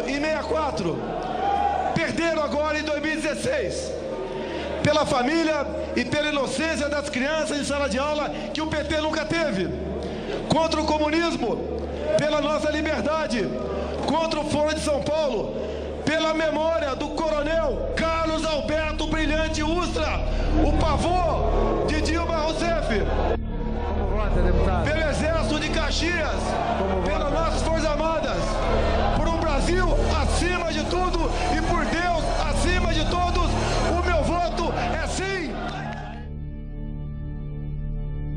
em 64, perderam agora em 2016, pela família e pela inocência das crianças em sala de aula que o PT nunca teve, contra o comunismo, pela nossa liberdade, contra o Foro de São Paulo, pela memória do coronel Carlos Alberto Brilhante Ustra, o pavô de Dilma Rousseff, pelo Exército de Caxias, pelas nossas Forças Armadas, por um Brasil acima de tudo e por Deus acima de todos, o meu voto é sim!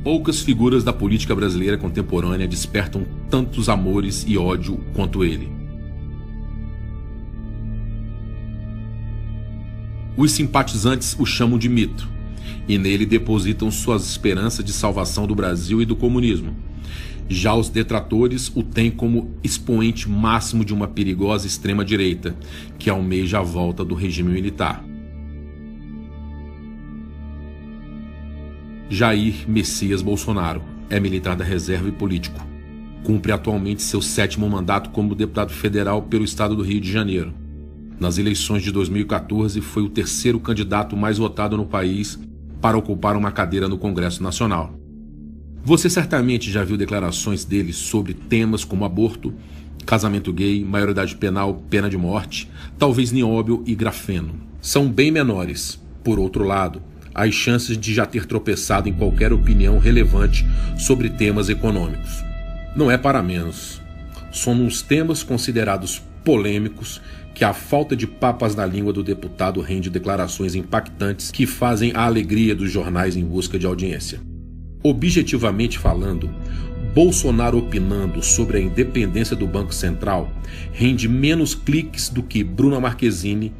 Poucas figuras da política brasileira contemporânea despertam tantos amores e ódio quanto ele. Os simpatizantes o chamam de mito, e nele depositam suas esperanças de salvação do Brasil e do comunismo. Já os detratores o têm como expoente máximo de uma perigosa extrema-direita, que almeja a volta do regime militar. Jair Messias Bolsonaro é militar da reserva e político. Cumpre atualmente seu 7º mandato como deputado federal pelo estado do Rio de Janeiro. Nas eleições de 2014, foi o 3º candidato mais votado no país para ocupar uma cadeira no Congresso Nacional. Você certamente já viu declarações dele sobre temas como aborto, casamento gay, maioridade penal, pena de morte, talvez nióbio e grafeno. São bem menores. Por outro lado, as chances de já ter tropeçado em qualquer opinião relevante sobre temas econômicos. Não é para menos. São nos temas considerados polêmicos que a falta de papas na língua do deputado rende declarações impactantes que fazem a alegria dos jornais em busca de audiência. Objetivamente falando, Bolsonaro opinando sobre a independência do Banco Central rende menos cliques do que Bruna Marquezine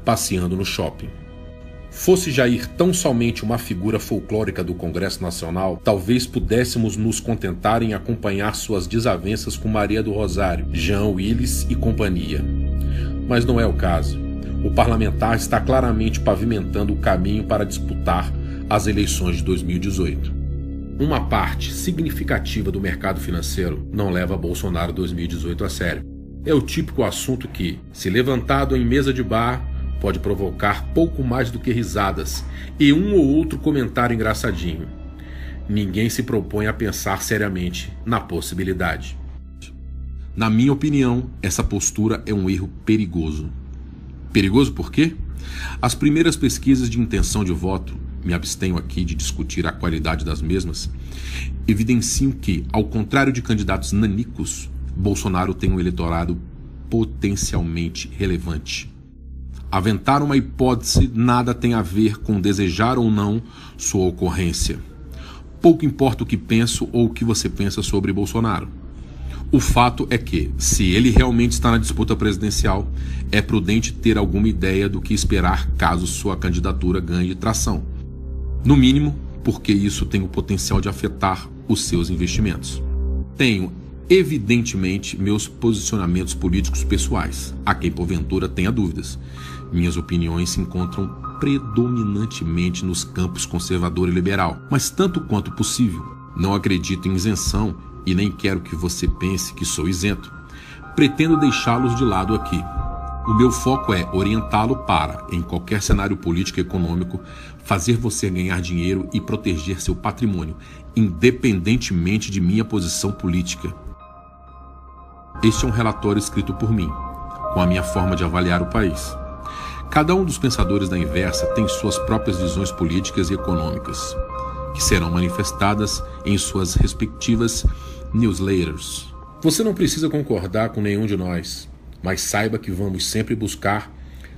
passeando no shopping. Fosse Jair tão somente uma figura folclórica do Congresso Nacional, talvez pudéssemos nos contentar em acompanhar suas desavenças com Maria do Rosário, Jean Willis e companhia. Mas não é o caso. O parlamentar está claramente pavimentando o caminho para disputar as eleições de 2018. Uma parte significativa do mercado financeiro não leva Bolsonaro 2018 a sério. É o típico assunto que, se levantado em mesa de bar, pode provocar pouco mais do que risadas e um ou outro comentário engraçadinho. Ninguém se propõe a pensar seriamente na possibilidade. Na minha opinião, essa postura é um erro perigoso. Perigoso por quê? As primeiras pesquisas de intenção de voto, me abstenho aqui de discutir a qualidade das mesmas, evidenciam que, ao contrário de candidatos nanicos, Bolsonaro tem um eleitorado potencialmente relevante. Aventar uma hipótese nada tem a ver com desejar ou não sua ocorrência. Pouco importa o que penso ou o que você pensa sobre Bolsonaro. O fato é que, se ele realmente está na disputa presidencial, é prudente ter alguma ideia do que esperar caso sua candidatura ganhe tração. No mínimo, porque isso tem o potencial de afetar os seus investimentos. Tenho, evidentemente, meus posicionamentos políticos pessoais, a quem porventura tenha dúvidas. Minhas opiniões se encontram predominantemente nos campos conservador e liberal, mas tanto quanto possível, não acredito em isenção e nem quero que você pense que sou isento. Pretendo deixá-los de lado aqui. O meu foco é orientá-lo para, em qualquer cenário político e econômico, fazer você ganhar dinheiro e proteger seu patrimônio, independentemente de minha posição política. Este é um relatório escrito por mim, com a minha forma de avaliar o país. Cada um dos pensadores da Inversa tem suas próprias visões políticas e econômicas, que serão manifestadas em suas respectivas newsletters. Você não precisa concordar com nenhum de nós, mas saiba que vamos sempre buscar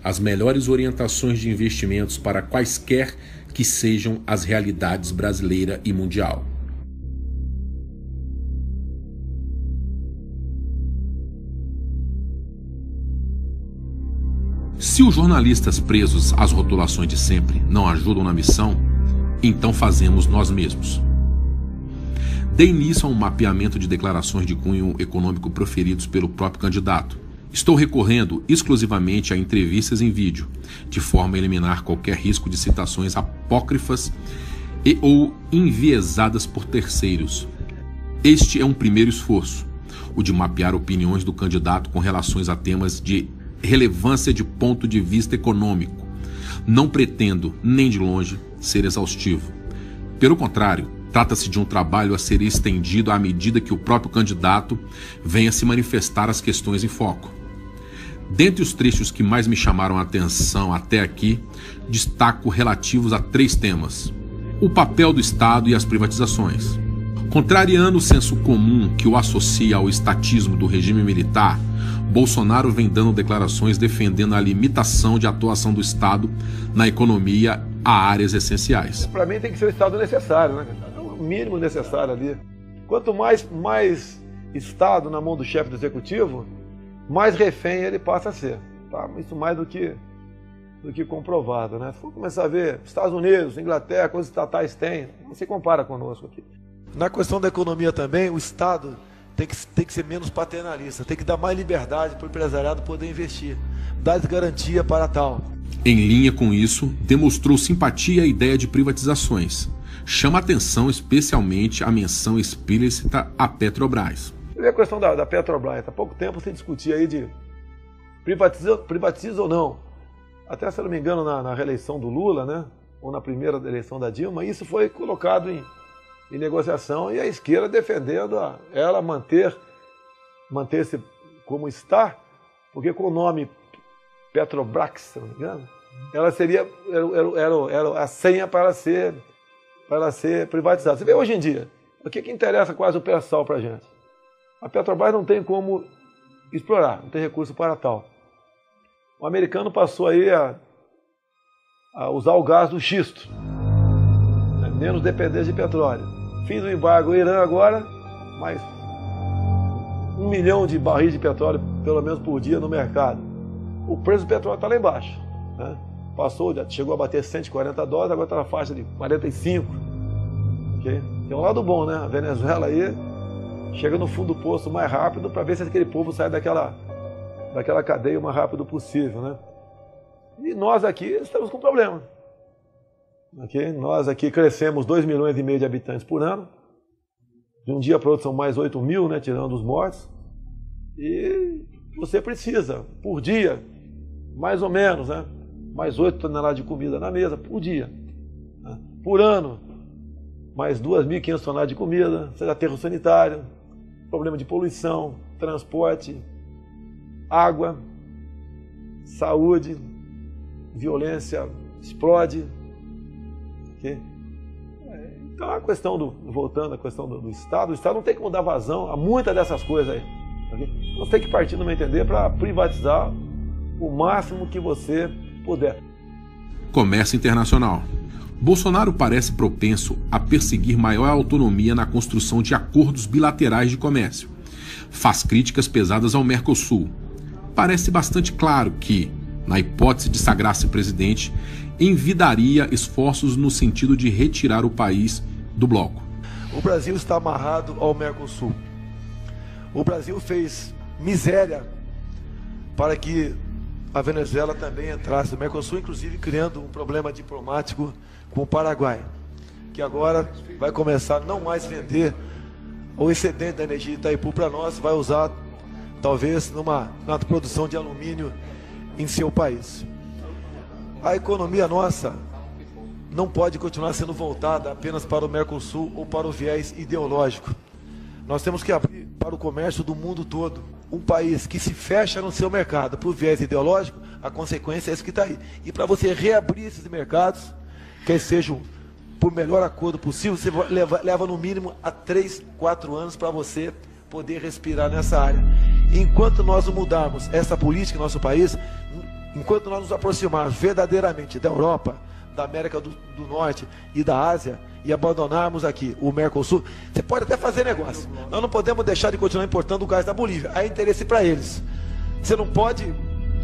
as melhores orientações de investimentos para quaisquer que sejam as realidades brasileira e mundial. Se os jornalistas presos às rotulações de sempre não ajudam na missão, então fazemos nós mesmos. Dei início a um mapeamento de declarações de cunho econômico proferidos pelo próprio candidato. Estou recorrendo exclusivamente a entrevistas em vídeo, de forma a eliminar qualquer risco de citações apócrifas e ou enviesadas por terceiros. Este é um primeiro esforço, o de mapear opiniões do candidato com relações a temas de relevância de ponto de vista econômico. Não pretendo, nem de longe, ser exaustivo. Pelo contrário, trata-se de um trabalho a ser estendido à medida que o próprio candidato venha se manifestar as questões em foco. Dentre os trechos que mais me chamaram a atenção até aqui, destaco relativos a 3 temas: o papel do Estado e as privatizações. Contrariando o senso comum que o associa ao estatismo do regime militar, Bolsonaro vem dando declarações defendendo a limitação de atuação do Estado na economia a áreas essenciais. Para mim tem que ser o Estado necessário, né? O mínimo necessário ali. Quanto mais Estado na mão do chefe do Executivo, mais refém ele passa a ser. Tá? Isso mais do que comprovado, né? Se for começar a ver Estados Unidos, Inglaterra, quantos estatais tem, não se compara conosco aqui. Na questão da economia também, o Estado tem que ser menos paternalista, tem que dar mais liberdade para o empresariado poder investir, dar garantia para tal. Em linha com isso, demonstrou simpatia à ideia de privatizações. Chama atenção especialmente a menção explícita à Petrobras. E a questão da Petrobras, há pouco tempo se discutia aí de privatiza ou não. Até, se eu não me engano, na reeleição do Lula, né? Ou na primeira eleição da Dilma, isso foi colocado em negociação e a esquerda defendendo ela manter-se como está, porque com o nome Petrobras, se não me engano, ela era a senha para ser privatizada. Você vê hoje em dia, o que interessa quase o pré-sal para a gente? A Petrobras não tem como explorar, não tem recurso para tal. O americano passou aí a usar o gás do xisto, né? Menos dependência de petróleo. Fim do embargo, o Irã agora, mais 1 milhão de barris de petróleo, pelo menos por dia, no mercado. O preço do petróleo está lá embaixo, né? Chegou a bater $140, agora está na faixa de 45. Okay? Tem um lado bom, né? A Venezuela aí chega no fundo do poço mais rápido para ver se aquele povo sai daquela cadeia o mais rápido possível, né? E nós aqui estamos com problema. Okay? Nós aqui crescemos 2,5 milhões de habitantes por ano. De um dia para o outro são mais 8 mil, né, tirando os mortos. E você precisa, por dia, mais ou menos, né, mais 8 toneladas de comida na mesa por dia. Né? Por ano, mais 2.500 toneladas de comida, seja aterro sanitário, problema de poluição, transporte, água, saúde, violência explode. Okay? Então a questão voltando à questão do Estado, o Estado não tem que dar vazão a muitas dessas coisas aí. Okay? Você tem que partir, no meu entender, para privatizar o máximo que você puder. Comércio internacional. Bolsonaro parece propenso a perseguir maior autonomia na construção de acordos bilaterais de comércio. Faz críticas pesadas ao Mercosul. Parece bastante claro que, na hipótese de sagrar-se presidente, envidaria esforços no sentido de retirar o país do bloco. O Brasil está amarrado ao Mercosul. O Brasil fez miséria para que a Venezuela também entrasse no Mercosul, inclusive criando um problema diplomático com o Paraguai, que agora vai começar a não mais vender o excedente da energia de Itaipu para nós, vai usar talvez na produção de alumínio em seu país. A economia nossa não pode continuar sendo voltada apenas para o Mercosul ou para o viés ideológico. Nós temos que abrir para o comércio do mundo todo. Um país que se fecha no seu mercado por viés ideológico, a consequência é isso que está aí. E para você reabrir esses mercados, quer sejam por melhor acordo possível, você leva no mínimo a 3, 4 anos para você poder respirar nessa área. Enquanto nós não mudarmos essa política em nosso país, enquanto nós nos aproximarmos verdadeiramente da Europa, da América do Norte e da Ásia e abandonarmos aqui o Mercosul, você pode até fazer negócio. Nós não podemos deixar de continuar importando o gás da Bolívia. Há interesse para eles. Você não pode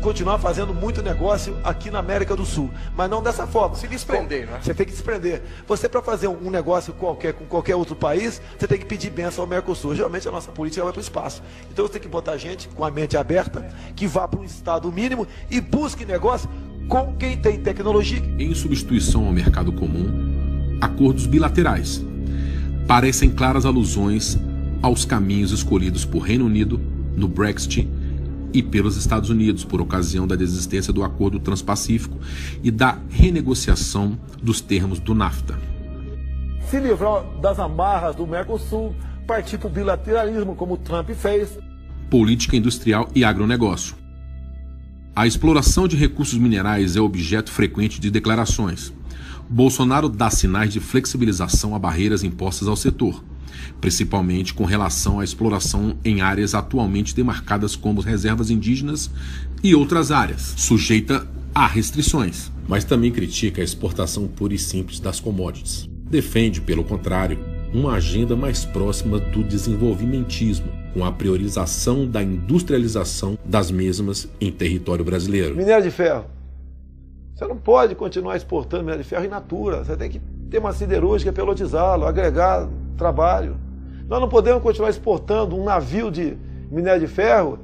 continuar fazendo muito negócio aqui na América do Sul, mas não dessa forma. Se desprender, né? Você tem que desprender. Você, para fazer um negócio qualquer com qualquer outro país, você tem que pedir bênção ao Mercosul. Geralmente a nossa política vai para o espaço. Então você tem que botar gente com a mente aberta, que vá para um estado mínimo e busque negócio com quem tem tecnologia. Em substituição ao mercado comum, acordos bilaterais. Parecem claras alusões aos caminhos escolhidos por Reino Unido no Brexit e pelos Estados Unidos por ocasião da desistência do Acordo Transpacífico e da renegociação dos termos do NAFTA. Se livrar das amarras do Mercosul, partir para o bilateralismo, como o Trump fez. Política industrial e agronegócio. A exploração de recursos minerais é objeto frequente de declarações. Bolsonaro dá sinais de flexibilização a barreiras impostas ao setor, principalmente com relação à exploração em áreas atualmente demarcadas como reservas indígenas e outras áreas, sujeita a restrições. Mas também critica a exportação pura e simples das commodities. Defende, pelo contrário, uma agenda mais próxima do desenvolvimentismo, com a priorização da industrialização das mesmas em território brasileiro. Minério de ferro. Você não pode continuar exportando minério de ferro in natura. Você tem que ter uma siderúrgica, pelotizá-lo, agregar trabalho. Nós não podemos continuar exportando um navio de minério de ferro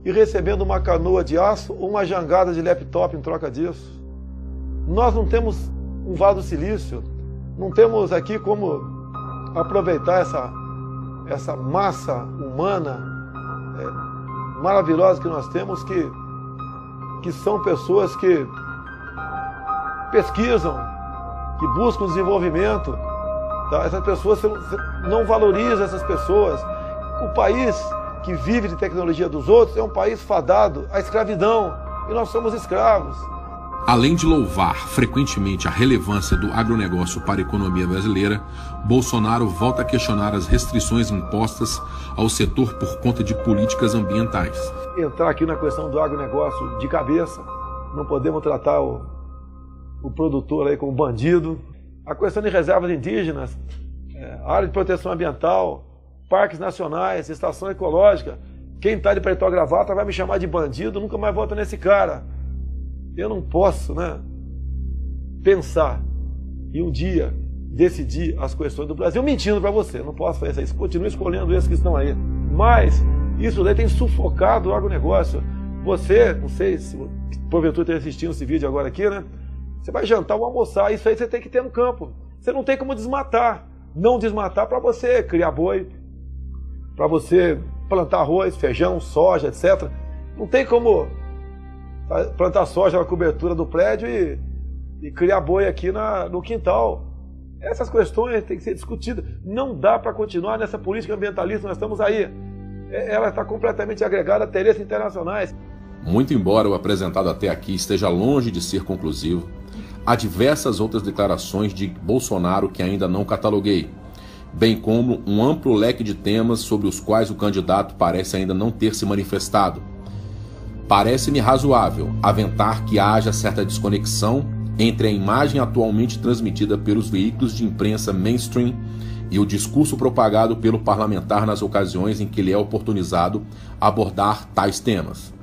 e recebendo uma canoa de aço ou uma jangada de laptop em troca disso. Nós não temos um vale do silício, não temos aqui como aproveitar essa massa humana maravilhosa que nós temos, que são pessoas que pesquisam, que buscam desenvolvimento. Tá? Essas pessoas, você não valoriza essas pessoas. O país que vive de tecnologia dos outros é um país fadado à escravidão, e nós somos escravos. Além de louvar frequentemente a relevância do agronegócio para a economia brasileira, Bolsonaro volta a questionar as restrições impostas ao setor por conta de políticas ambientais. Entrar aqui na questão do agronegócio de cabeça, não podemos tratar o produtor aí como bandido. A questão de reservas indígenas, área de proteção ambiental, parques nacionais, estação ecológica. Quem está de paletó e gravata vai me chamar de bandido, nunca mais volta nesse cara. Eu não posso, pensar e um dia decidir as questões do Brasil mentindo para você. Não posso fazer isso. Continuo escolhendo esses que estão aí. Mas isso daí tem sufocado o agronegócio. Você, não sei se porventura está assistindo esse vídeo agora aqui, Você vai jantar ou almoçar, isso aí você tem que ter no campo. Você não tem como desmatar. Não desmatar para você criar boi, para você plantar arroz, feijão, soja, etc. Não tem como plantar soja na cobertura do prédio e criar boi aqui no quintal. Essas questões têm que ser discutidas. Não dá para continuar nessa política ambientalista, nós estamos aí. Ela está completamente agregada a interesses internacionais. Muito embora o apresentado até aqui esteja longe de ser conclusivo, há diversas outras declarações de Bolsonaro que ainda não cataloguei, bem como um amplo leque de temas sobre os quais o candidato parece ainda não ter se manifestado. Parece-me razoável aventar que haja certa desconexão entre a imagem atualmente transmitida pelos veículos de imprensa mainstream e o discurso propagado pelo parlamentar nas ocasiões em que lhe é oportunizado abordar tais temas.